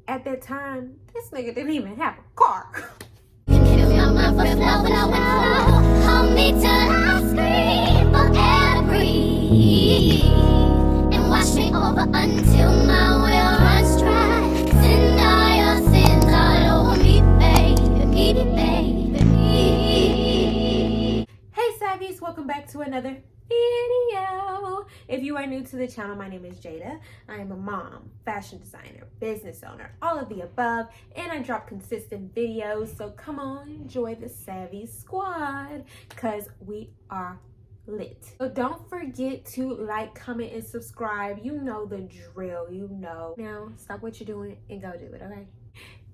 at that time, this nigga didn't even have a car. Hold me till I scream forever and wash me over until my will runs dry. Send all your sins all over me, baby, baby. Hey Savvies, welcome back to another video. If you are new to the channel, my name is Jada. I am a mom, fashion designer, business owner, all of the above, and I drop consistent videos. So come on, join the Savvy squad because we are lit. So don't forget to like, comment, and subscribe. You know the drill, you know. Now stop what you're doing and go do it, okay?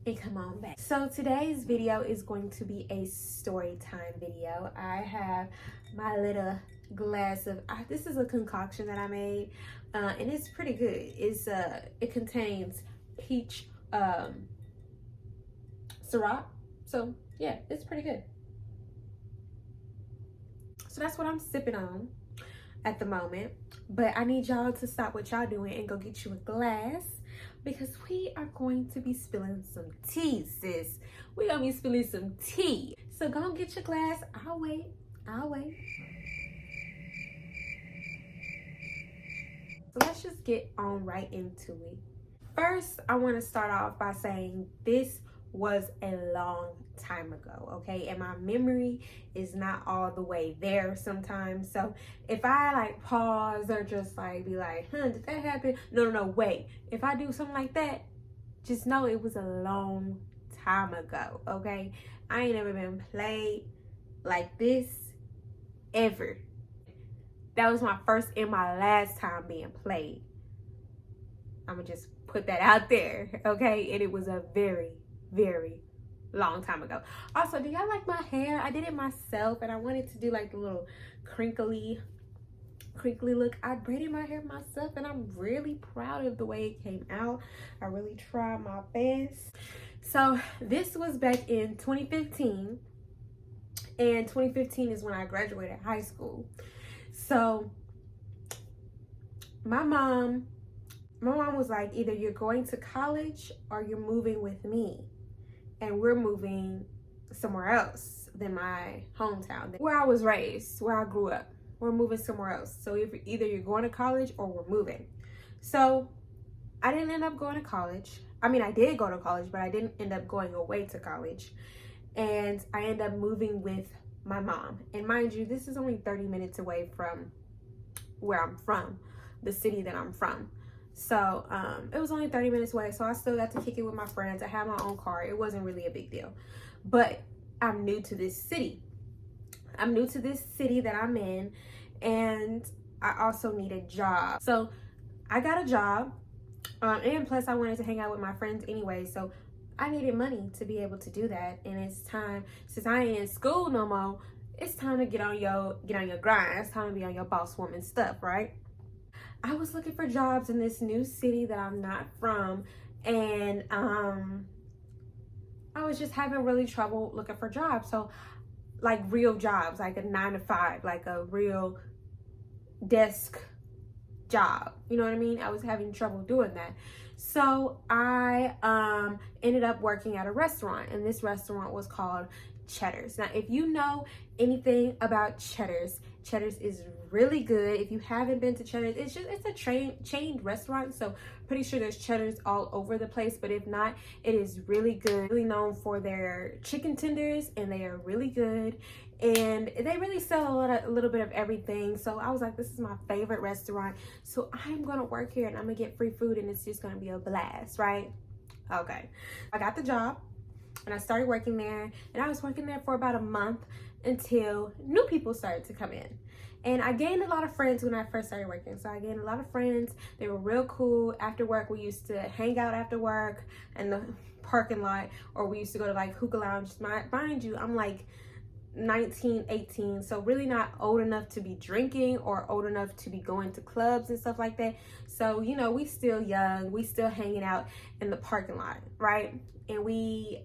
And come on back. So today's video is going to be a story time video. I have my little glass of this is a concoction that I made, and it's pretty good. It contains peach syrup, so yeah, it's pretty good. So that's what I'm sipping on at the moment, but I need y'all to stop what y'all doing and go get you a glass, because we are going to be spilling some tea, sis. We're gonna be spilling some tea. So go and get your glass. I'll wait. So let's just get on right into it. First, I want to start off by saying this was a long time ago, okay? And my memory is not all the way there sometimes. So if I like pause or just like be like, did that happen? No, wait. If I do something like that, just know it was a long time ago, okay? I ain't never been played like this ever. That was my first and my last time being played. I'm gonna just put that out there, okay? And it was a very, very long time ago. Also, do y'all like my hair? I did it myself, and I wanted to do like the little crinkly look. I braided my hair myself, and I'm really proud of the way it came out. I really tried my best. So this was back in 2015, and 2015 is when I graduated high school. So my mom was like, either you're going to college or you're moving with me. And we're moving somewhere else than my hometown, where I was raised, where I grew up. We're moving somewhere else. So either you're going to college or we're moving. So I didn't end up going to college. I mean, I did go to college, but I didn't end up going away to college. And I ended up moving with my mom. And mind you, this is only 30 minutes away from where I'm from, the city that I'm from. So it was only 30 minutes away, so I still got to kick it with my friends. I had my own car. It wasn't really a big deal. But I'm new to this city. I'm new to this city that I'm in, and I also need a job. So I got a job, and plus I wanted to hang out with my friends anyway, so I needed money to be able to do that. And it's time, since I ain't in school no more, it's time to get on your grind. It's time to be on your boss woman stuff, right? I was looking for jobs in this new city that I'm not from, and I was just having really trouble looking for jobs. So like real jobs, like a 9-to-5, like a real desk job, you know what I mean? I was having trouble doing that. So I ended up working at a restaurant, and this restaurant was called Cheddar's. Now, if you know anything about Cheddar's is really good. If you haven't been to Cheddar's, it's a chained restaurant, so pretty sure there's Cheddar's all over the place. But if not, it is really good. Really known for their chicken tenders, and they are really good, and they really sell a little bit of everything. So I was like, this is my favorite restaurant, so I'm gonna work here and I'm gonna get free food, and it's just gonna be a blast, right? Okay, I got the job and I started working there, and I was working there for about a month until new people started to come in. And I gained a lot of friends when I first started working. So I gained a lot of friends. They were real cool. After work, we used to hang out after work in the parking lot, or we used to go to like hookah lounge. Mind you, I'm like 19, 18, so really not old enough to be drinking or old enough to be going to clubs and stuff like that. So, you know, we still young, we still hanging out in the parking lot, right? And we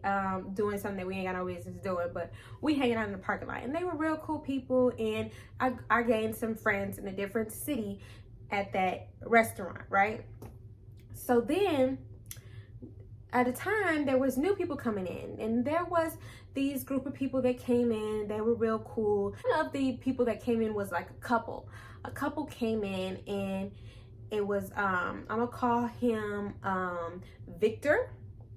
doing something that we ain't got no business doing, but we hanging out in the parking lot. And they were real cool people, and I gained some friends in a different city at that restaurant, right? So then at the time there was new people coming in, and there was these group of people that came in. They were real cool. One of the people that came in was like a couple came in, and it was I'm gonna call him Victor.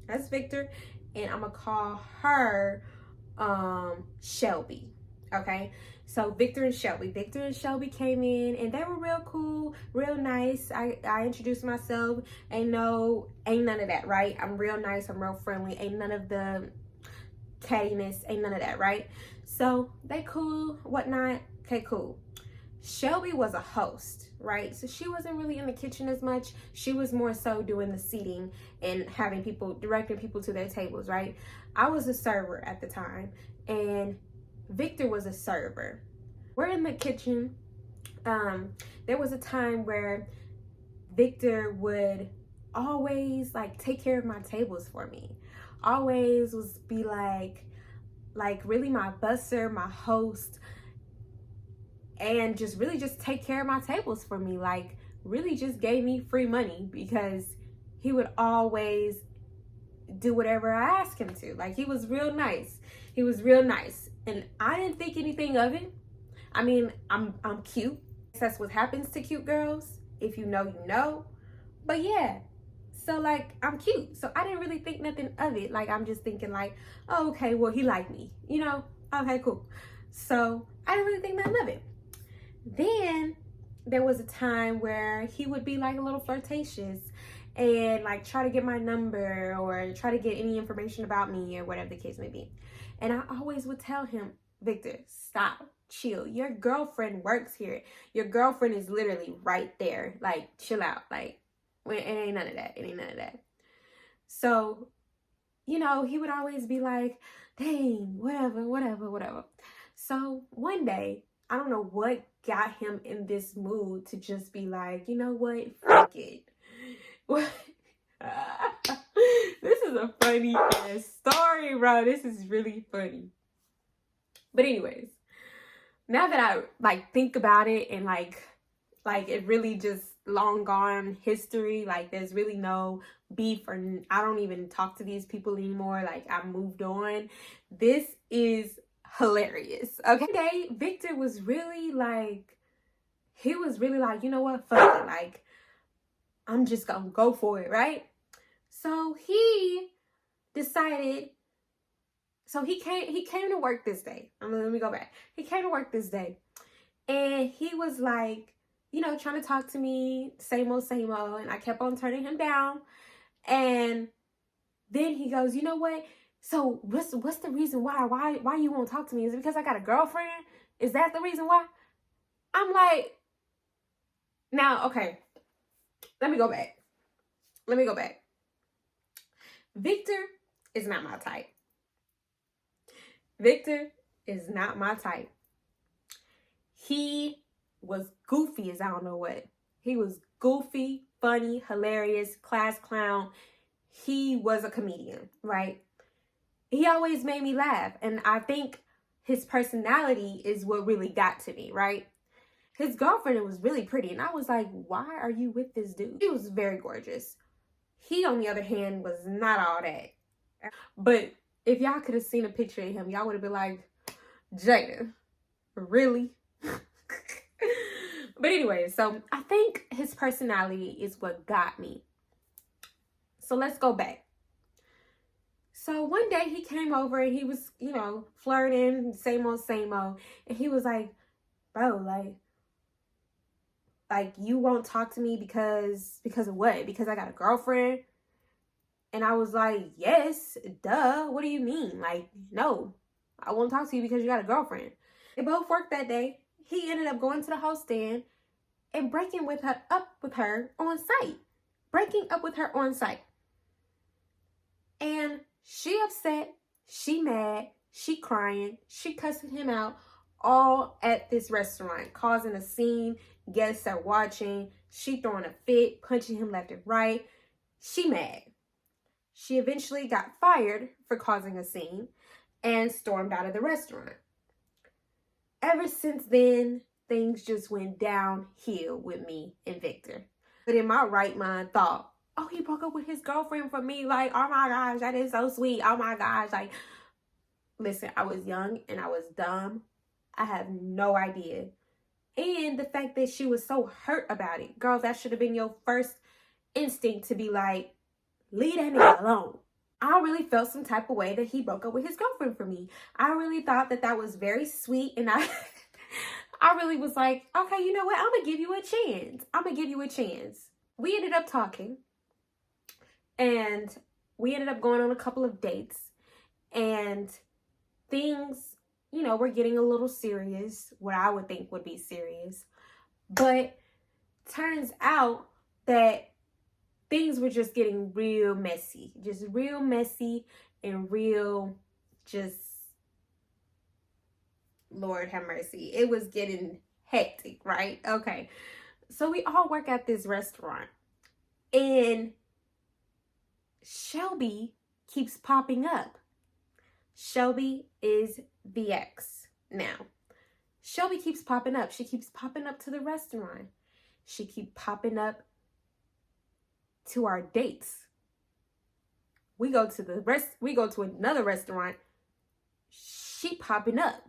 That's Victor. And I'm gonna call her Shelby. Okay, so Victor and Shelby came in, and they were real cool, real nice. I introduced myself. Ain't none of that, right? I'm real nice, I'm real friendly. Ain't none of the cattiness, ain't none of that, right? So they cool, whatnot. Okay, cool. Shelby was a host, right? So she wasn't really in the kitchen as much. She was more so doing the seating and having people, directing people to their tables, right? I was a server at the time, and Victor was a server. We're in the kitchen. There was a time where Victor would always like take care of my tables for me. Always was be like really my busser, my host, and just really just take care of my tables for me. Like really just gave me free money because he would always do whatever I asked him to. Like he was real nice. He was real nice. And I didn't think anything of it. I mean, I'm cute. That's what happens to cute girls. If you know, you know. But yeah. So like I'm cute. So I didn't really think nothing of it. Like I'm just thinking like, oh, okay, well he liked me. You know? Okay, cool. So I didn't really think nothing of it. Then there was a time where he would be like a little flirtatious and like try to get my number or try to get any information about me or whatever the case may be. And I always would tell him, Victor, stop, chill. Your girlfriend works here. Your girlfriend is literally right there. Like, chill out. Like, it ain't none of that. It ain't none of that. So, you know, he would always be like, dang, whatever. So one day, I don't know what got him in this mood to just be like, you know what, fuck it. This is a funny ass story, bro. This is really funny. But anyways, now that I like think about it and like it really just long gone history, like there's really no beef or I don't even talk to these people anymore. Like I moved on. This is hilarious. Okay. One day, Victor was really like, he was really like, you know what, fuck it. Like, I'm just gonna go for it, right? So he decided, so he came to work this day. Let me go back. He came to work this day, and he was like, you know, trying to talk to me, same old, and I kept on turning him down. And then he goes, you know what? So what's the reason why you won't talk to me? Is it because I got a girlfriend? Is that the reason why? I'm like, now, okay, let me go back. Victor is not my type. Victor is not my type. He was goofy as I don't know what. He was goofy, funny, hilarious, class clown. He was a comedian, right? He always made me laugh. And I think his personality is what really got to me, right? His girlfriend was really pretty. And I was like, why are you with this dude? She was very gorgeous. He, on the other hand, was not all that. But if y'all could have seen a picture of him, y'all would have been like, Jada, really? But anyway, so I think his personality is what got me. So let's go back. So one day he came over and he was, you know, flirting, same old. And he was like, bro, like you won't talk to me because of what? Because I got a girlfriend? And I was like, yes, duh. What do you mean? Like, no, I won't talk to you because you got a girlfriend. They both worked that day. He ended up going to the host stand and breaking up with her on site. And she upset, she mad, she crying, she cussing him out all at this restaurant, causing a scene. Guests are watching. She throwing a fit, punching him left and right. She mad. She eventually got fired for causing a scene and stormed out of the restaurant. Ever since then, things just went downhill with me and Victor. But in my right mind thought, oh, he broke up with his girlfriend for me. Like, oh my gosh, that is so sweet. Oh my gosh. Like, listen, I was young and I was dumb. I have no idea. And the fact that she was so hurt about it. Girl, that should have been your first instinct to be like, leave that nigga alone. I really felt some type of way that he broke up with his girlfriend for me. I really thought that that was very sweet. And I really was like, okay, you know what? I'm going to give you a chance. I'm going to give you a chance. We ended up talking. And we ended up going on a couple of dates. And things, you know, were getting a little serious. What I would think would be serious. But turns out that things were just getting real messy. Just real messy and real just, Lord have mercy. It was getting hectic, right? Okay. So we all work at this restaurant. And Shelby keeps popping up. Shelby is the ex now. Shelby keeps popping up. She keeps popping up to the restaurant. She keeps popping up to our dates. We go to another restaurant. She popping up.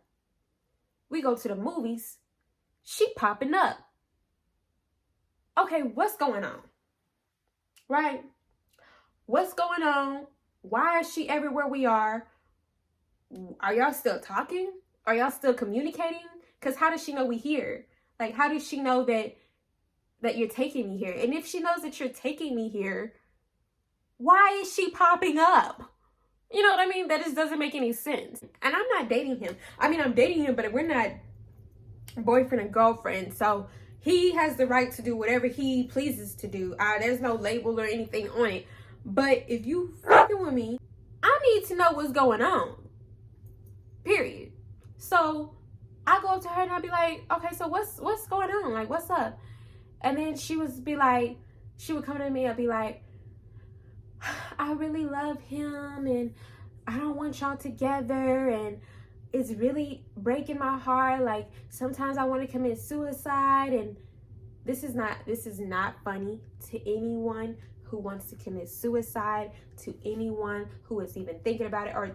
We go to the movies. She popping up. Okay, what's going on? Right? What's going on? Why is she everywhere we are? Are y'all still talking? Are y'all still communicating? Because how does she know we here? Like, how does she know that you're taking me here? And if she knows that you're taking me here, why is she popping up? You know what I mean? That just doesn't make any sense. And I'm not dating him. I mean, I'm dating him, but we're not boyfriend and girlfriend. So he has the right to do whatever he pleases to do. There's no label or anything on it. But if you fucking with me, I need to know what's going on. Period. So I go up to her and I'll be like, okay, so what's going on? Like, what's up? And then she would come to me and be like, I really love him and I don't want y'all together and it's really breaking my heart. Like, sometimes I want to commit suicide. And this is not funny to anyone who wants to commit suicide, to anyone who is even thinking about it, or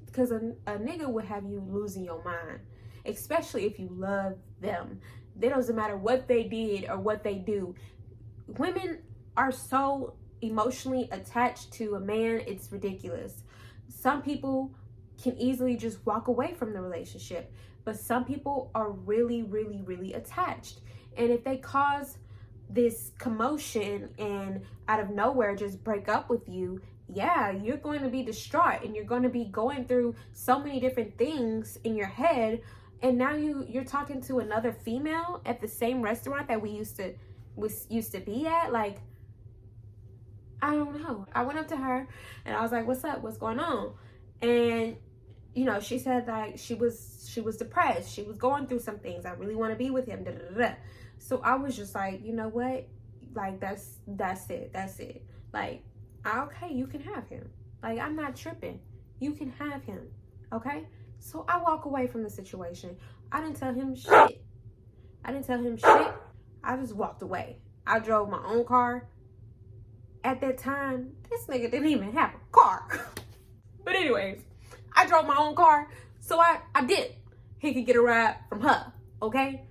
because a nigga would have you losing your mind, especially if you love them. It doesn't matter what they did or what they do. Women are so emotionally attached to a man, it's ridiculous. Some people can easily just walk away from the relationship, but some people are really, really, really attached. And if they cause this commotion and out of nowhere just break up with you, yeah, you're going to be distraught and you're going to be going through so many different things in your head. And now you're talking to another female at the same restaurant that we used to be at. Like, I don't know. I went up to her and I was like, what's up? What's going on? And, you know, she said like she was depressed. She was going through some things. I really want to be with him. Da, da, da, da. So I was just like, you know what? Like, that's it. Like, okay, you can have him. Like, I'm not tripping. You can have him. Okay? So I walk away from the situation. I didn't tell him shit. I just walked away. I drove my own car. At that time, this nigga didn't even have a car. But anyways, I drove my own car. So I did. He could get a ride from her. Okay?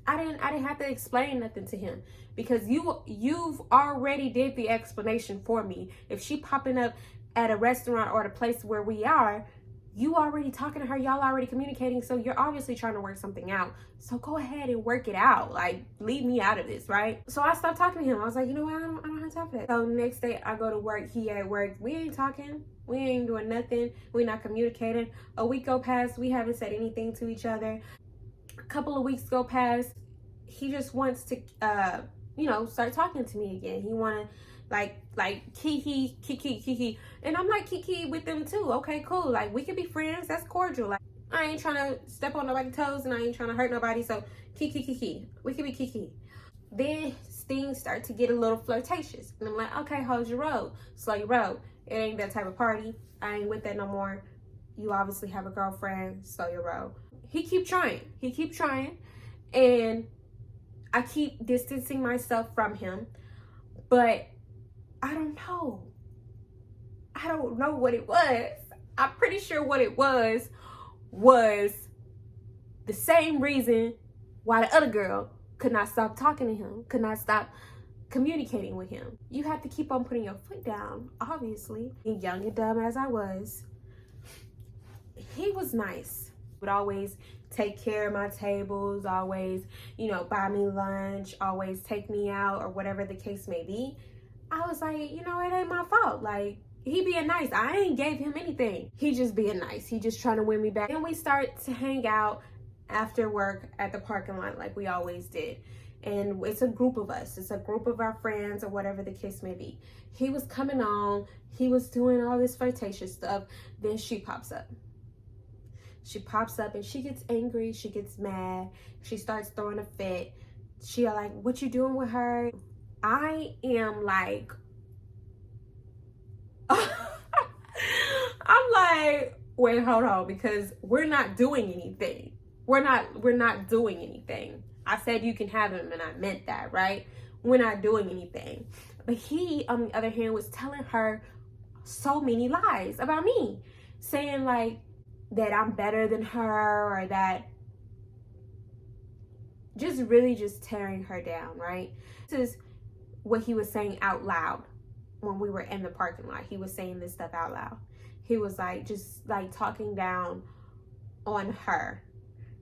I didn't have to explain nothing to him because you've already did the explanation for me. If she popping up at a restaurant or at a place where we are, you already talking to her, y'all already communicating, so you're obviously trying to work something out. So go ahead and work it out. Like, leave me out of this, right? So I stopped talking to him. I was like, you know what? I don't have time for that. So next day I go to work. He at work. We ain't talking. We ain't doing nothing. We not communicating. A week go past. We haven't said anything to each other. A couple of weeks go past. He just wants to, start talking to me again. He want to, like kiki, and I'm like kiki with them too. Okay, cool. Like, we can be friends. That's cordial. Like, I ain't trying to step on nobody's toes and I ain't trying to hurt nobody. So kiki. We can be kiki. Then things start to get a little flirtatious, and I'm like, okay, hold your road, slow your road. It ain't that type of party. I ain't with that no more. You obviously have a girlfriend. Slow your road. He keep trying, and I keep distancing myself from him, but I don't know. I don't know what it was. I'm pretty sure what it was the same reason why the other girl could not stop talking to him, could not stop communicating with him. You have to keep on putting your foot down, obviously. Young and dumb as I was, he was nice. Would always take care of my tables, always, buy me lunch, always take me out, or whatever the case may be. I was like, it ain't my fault. Like, he being nice. I ain't gave him anything. He just being nice. He just trying to win me back. And we start to hang out after work at the parking lot like we always did. And it's a group of us. It's a group of our friends or whatever the case may be. He was coming on. He was doing all this flirtatious stuff. Then she pops up. She pops up and she gets angry. She gets mad. She starts throwing a fit. She like, what you doing with her? I am like, I'm like, wait, hold on, because we're not doing anything. We're not doing anything. I said you can have him, and I meant that, right? We're not doing anything. But he, on the other hand, was telling her so many lies about me, saying like that I'm better than her, or that just really just tearing her down, right? This is what he was saying out loud when we were in the parking lot. He was saying this stuff out loud. He was like, just like talking down on her.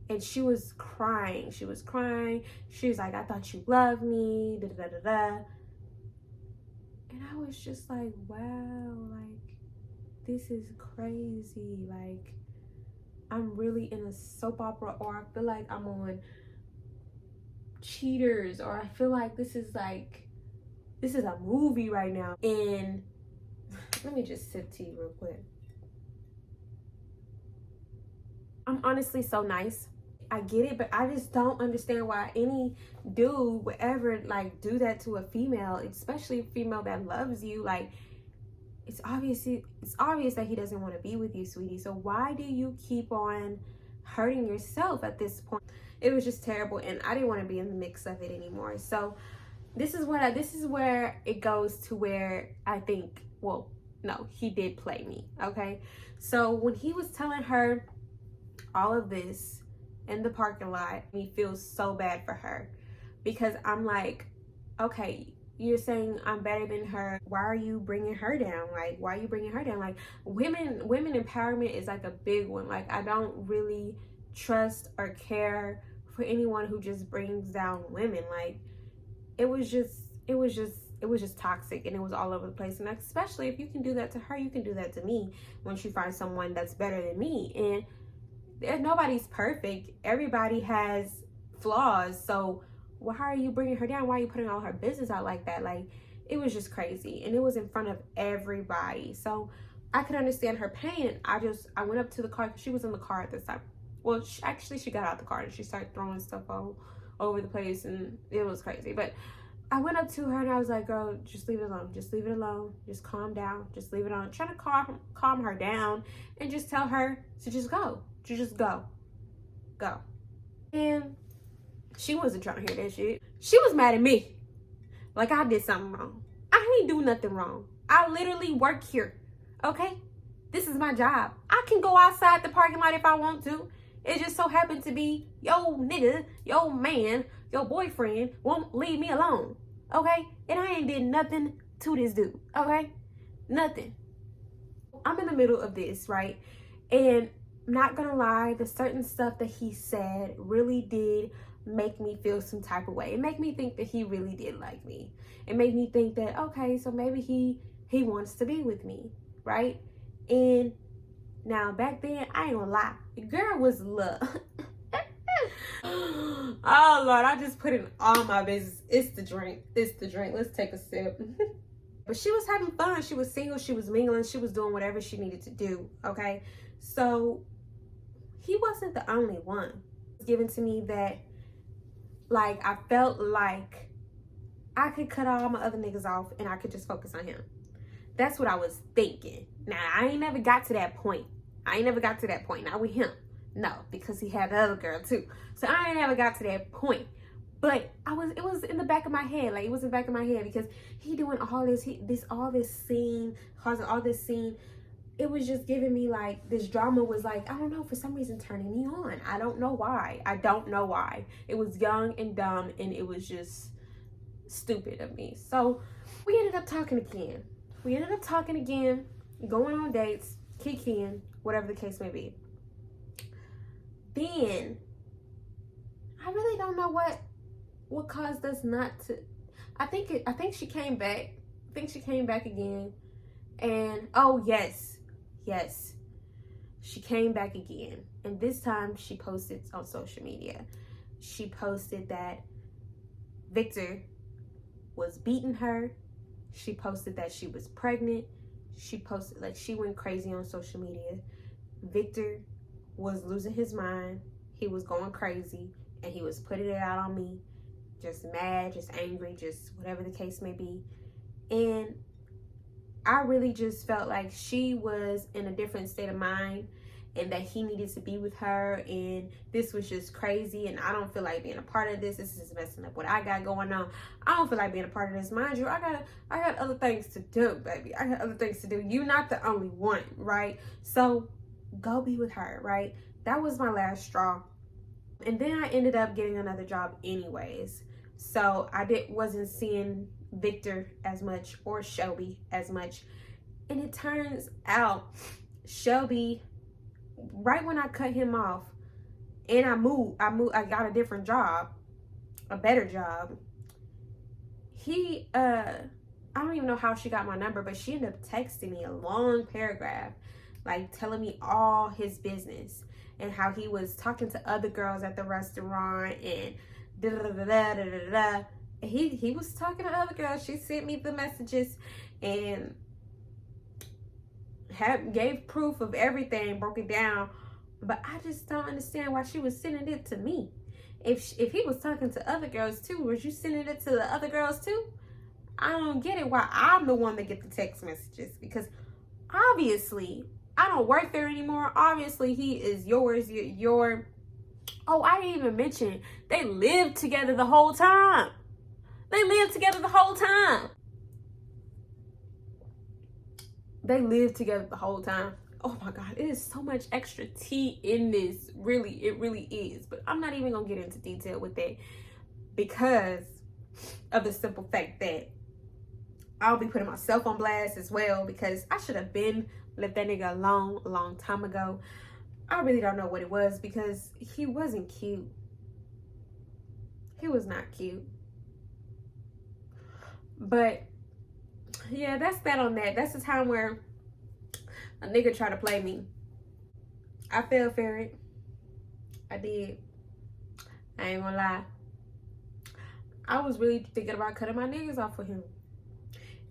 And she was crying. She was crying. She was like, I thought you loved me. Da, da, da, da. And I was just like, wow, like, this is crazy. Like, I'm really in a soap opera, or I feel like I'm on Cheaters, or I feel like this is a movie right now. And let me just sip tea real quick. I'm honestly so nice. I get it, but I just don't understand why any dude would ever like do that to a female, especially a female that loves you. Like, it's obvious that he doesn't want to be with you, sweetie. So why do you keep on hurting yourself at this point? It was just terrible, and I didn't want to be in the mix of it anymore. So this is where it goes to where I think, well, no, he did play me, okay? So when he was telling her all of this in the parking lot, me feels so bad for her, because I'm like, okay, you're saying I'm better than her. Why are you bringing her down? Like, why are you bringing her down? Like, women empowerment is like a big one. Like, I don't really trust or care for anyone who just brings down women. Like, it was just toxic, and it was all over the place. And especially if you can do that to her, you can do that to me once you find someone that's better than me. And nobody's perfect. Everybody has flaws. So why are you bringing her down? Why are you putting all her business out like that? Like, it was just crazy, and it was in front of everybody. So I could understand her pain. I went up to the car, because she was in the car at this time. Well, she got out the car and she started throwing stuff all over the place, and it was crazy. But I went up to her and I was like, girl, just leave it alone. Just leave it alone. Just calm down. Just leave it on. Trying to calm her down and just tell her to just go. To just go. Go. And she wasn't trying to hear that shit. She was mad at me. Like I did something wrong. I ain't do nothing wrong. I literally work here. Okay? This is my job. I can go outside the parking lot if I want to. It just so happened to be yo nigga, yo man, your boyfriend won't leave me alone. Okay? And I ain't did nothing to this dude. Okay? Nothing. I'm in the middle of this, right? And not gonna lie, the certain stuff that he said really did make me feel some type of way. It made me think that he really did like me. It made me think that, okay, so maybe he wants to be with me, right? And now back then, I ain't gonna lie, the girl was love. Oh Lord, I just put in all my business. It's the drink. Let's take a sip. But she was having fun. She was single. She was mingling. She was doing whatever she needed to do. Okay, so he wasn't the only one. It was given to me that, like, I felt like I could cut all my other niggas off and I could just focus on him. That's what I was thinking. Now, I ain't never got to that point. Not with him. No, because he had the other girl too. So I ain't never got to that point. But it was in the back of my head. Like, it was in the back of my head because he doing all this, all this scene, causing all this scene. It was just giving me like, this drama was like, I don't know, for some reason turning me on. I don't know why. I don't know why. It was young and dumb, and it was just stupid of me. So we ended up talking again. Going on dates, kikiing, whatever the case may be. Then I really don't know what caused us not to. I think she came back. I think she came back again. And oh yes, she came back again. And this time she posted on social media. She posted that Victor was beating her. She posted that she was pregnant. She posted, like, she went crazy on social media. Victor was losing his mind. He was going crazy, and he was putting it out on me. Just mad, just angry, just whatever the case may be. And I really just felt like she was in a different state of mind, and that he needed to be with her, and this was just crazy, and I don't feel like being a part of this. This is messing up what I got going on. I don't feel like being a part of this. Mind you, I got other things to do, baby. I got other things to do. You're not the only one, right? So go be with her, right? That was my last straw. And then I ended up getting another job anyways. So I wasn't seeing Victor as much, or Shelby as much. And it turns out Shelby, right when I cut him off and I got a different job, a better job. I don't even know how she got my number, but she ended up texting me a long paragraph, like telling me all his business and how he was talking to other girls at the restaurant and da da da da da da da. He was talking to other girls. She sent me the messages and gave proof of everything, broke it down. But I just don't understand why she was sending it to me. If he was talking to other girls too, was you sending it to the other girls too? I don't get it, why I'm the one that get the text messages. Because obviously I don't work there anymore. Obviously he is yours. Oh, I didn't even mention they lived together the whole time. They lived together the whole time. Oh my God, it is so much extra tea in this. Really, it really is. But I'm not even gonna get into detail with that because of the simple fact that I'll be putting myself on blast as well, because I should have been left that nigga alone a long time ago. I really don't know what it was, because he wasn't cute. He was not cute. But yeah, that's that on that. That's the time where a nigga tried to play me. I fell for it. I did. I ain't gonna lie. I was really thinking about cutting my niggas off for him.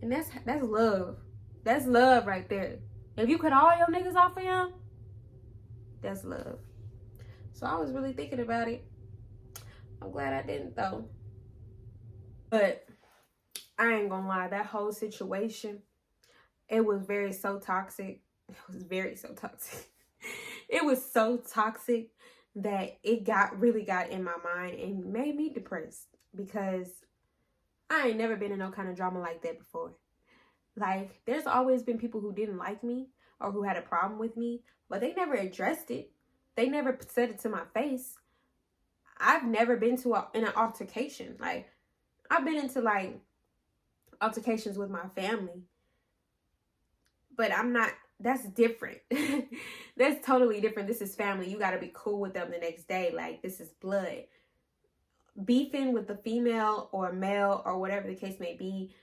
And that's love. That's love right there. If you cut all your niggas off for him, that's love. So I was really thinking about it. I'm glad I didn't though. But I ain't gonna lie, that whole situation, it was so toxic. It was so toxic. It was so toxic that it really got in my mind and made me depressed, because I ain't never been in no kind of drama like that before. Like, there's always been people who didn't like me or who had a problem with me, but they never addressed it. They never said it to my face. I've never been in an altercation. Like, I've been into like altercations with my family, but that's different. That's totally different. This is family. You got to be cool with them the next day. Like, this is blood. Beefing with the female or male or whatever the case may be,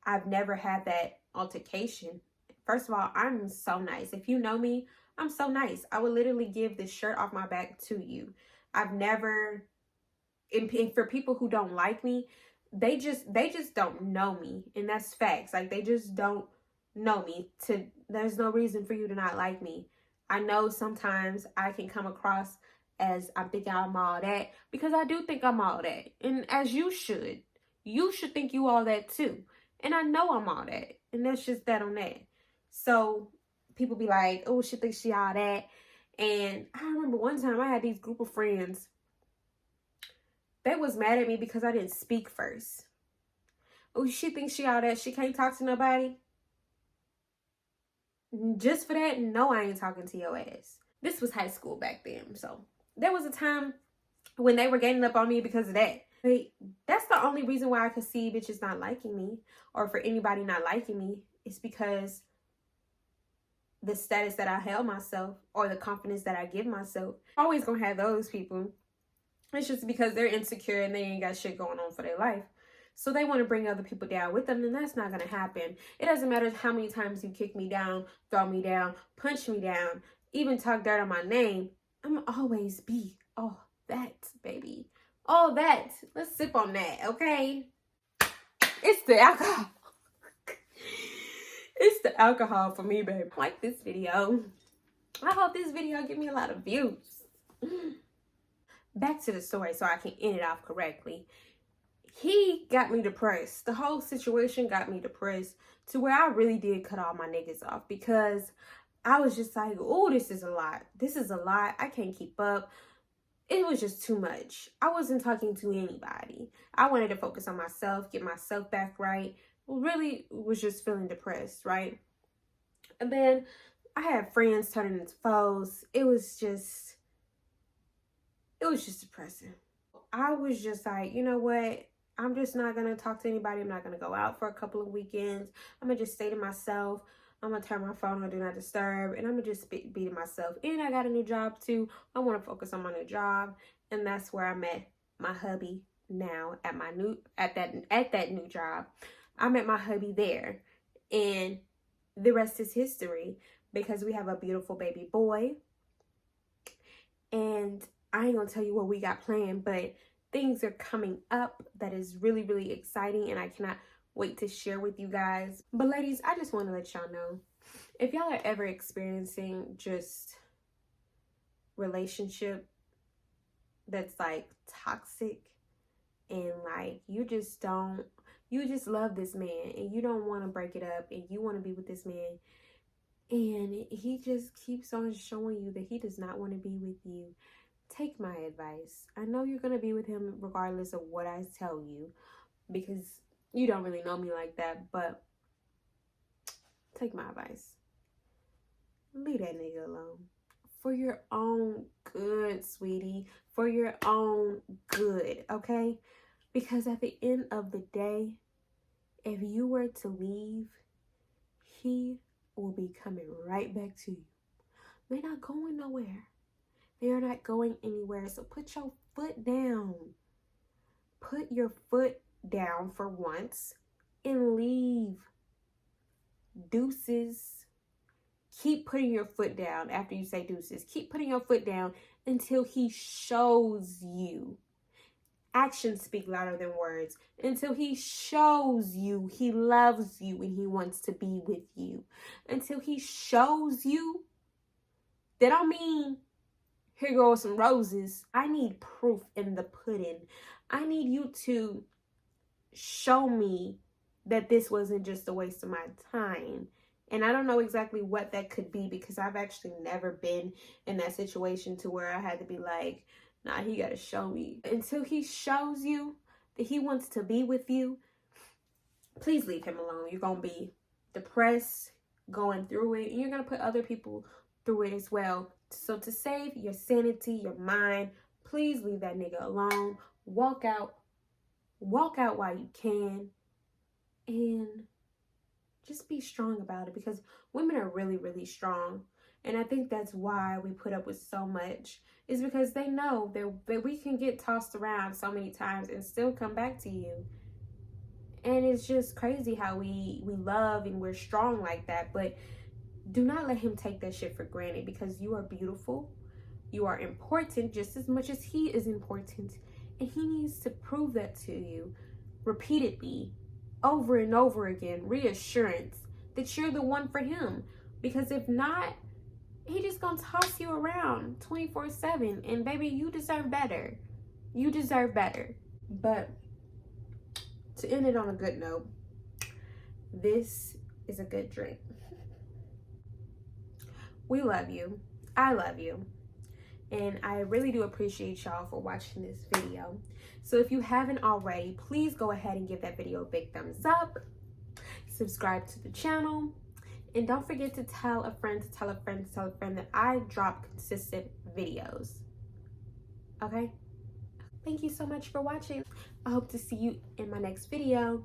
I've never had that altercation. First of all, I'm so nice. If you know me, I'm so nice. I would literally give this shirt off my back to you. I've never, and for people who don't like me, they just don't know me, and that's facts. Like, they just don't know me. There's no reason for you to not like me. I know sometimes I can come across as I think I'm all that, because I do think I'm all that, and as you should think you all that too. And I know I'm all that, and that's just that on that. So people be like, oh, she thinks she all that. And I remember one time I had these group of friends. They was mad at me because I didn't speak first. Oh, she thinks she all that. She can't talk to nobody. Just for that, no, I ain't talking to your ass. This was high school back then. So there was a time when they were ganging up on me because of that. That's the only reason why I could see bitches not liking me, or for anybody not liking me, is because the status that I held myself, or the confidence that I give myself. Always gonna have those people. It's just because they're insecure and they ain't got shit going on for their life. So they want to bring other people down with them, and that's not going to happen. It doesn't matter how many times you kick me down, throw me down, punch me down, even talk dirt on my name. I'm always be all that, baby. All that. Let's sip on that, okay? It's the alcohol. It's the alcohol for me, babe. Like this video. I hope this video give me a lot of views. Back to the story so I can end it off correctly. He got me depressed. The whole situation got me depressed to where I really did cut all my niggas off, because I was just like, oh, this is a lot. This is a lot. I can't keep up. It was just too much. I wasn't talking to anybody. I wanted to focus on myself, get myself back right. Really was just feeling depressed, right? And then I had friends turning into foes. It was just depressing. I was just like, you know what? I'm just not going to talk to anybody. I'm not going to go out for a couple of weekends. I'm going to just stay to myself. I'm going to turn my phone on Do Not Disturb. And I'm going to just be to myself. And I got a new job too. I want to focus on my new job. And that's where I met my hubby now at that new job. I met my hubby there. And the rest is history, because we have a beautiful baby boy. And I ain't going to tell you what we got planned, but things are coming up that is really, really exciting, and I cannot wait to share with you guys. But ladies, I just want to let y'all know, if y'all are ever experiencing just relationship that's like toxic, and like you just love this man and you don't want to break it up, and you want to be with this man, and he just keeps on showing you that he does not want to be with you, take my advice. I know you're going to be with him regardless of what I tell you, because you don't really know me like that, but take my advice. Leave that nigga alone. For your own good, sweetie. For your own good, okay? Because at the end of the day, if you were to leave, he will be coming right back to you. They're not going nowhere. They are not going anywhere. So put your foot down. Put your foot down for once and leave. Deuces. Keep putting your foot down after you say deuces. Keep putting your foot down until he shows you. Actions speak louder than words. Until he shows you he loves you and he wants to be with you. Until he shows you. That don't mean here goes some roses. I need proof in the pudding. I need you to show me that this wasn't just a waste of my time. And I don't know exactly what that could be, because I've actually never been in that situation to where I had to be like, nah, he got to show me. Until he shows you that he wants to be with you, please leave him alone. You're going to be depressed going through it, and you're going to put other people through it as well. So to save your sanity, your mind, please leave that nigga alone. Walk out while you can, and just be strong about it, because women are really, really strong. And I think that's why we put up with so much, is because they know that we can get tossed around so many times and still come back to you. And it's just crazy how we love and we're strong like that. But do not let him take that shit for granted, because you are beautiful. You are important just as much as he is important. And he needs to prove that to you repeatedly, over and over again. Reassurance that you're the one for him. Because if not, he just gonna toss you around 24/7. And baby, you deserve better. You deserve better. But to end it on a good note, this is a good drink. We love you. I love you. And I really do appreciate y'all for watching this video. So if you haven't already, please go ahead and give that video a big thumbs up. Subscribe to the channel. And don't forget to tell a friend to tell a friend to tell a friend that I drop consistent videos. Okay? Thank you so much for watching. I hope to see you in my next video.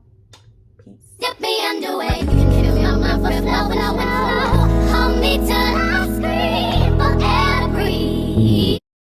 Peace. Dip me underway, you can feel my mind flowing.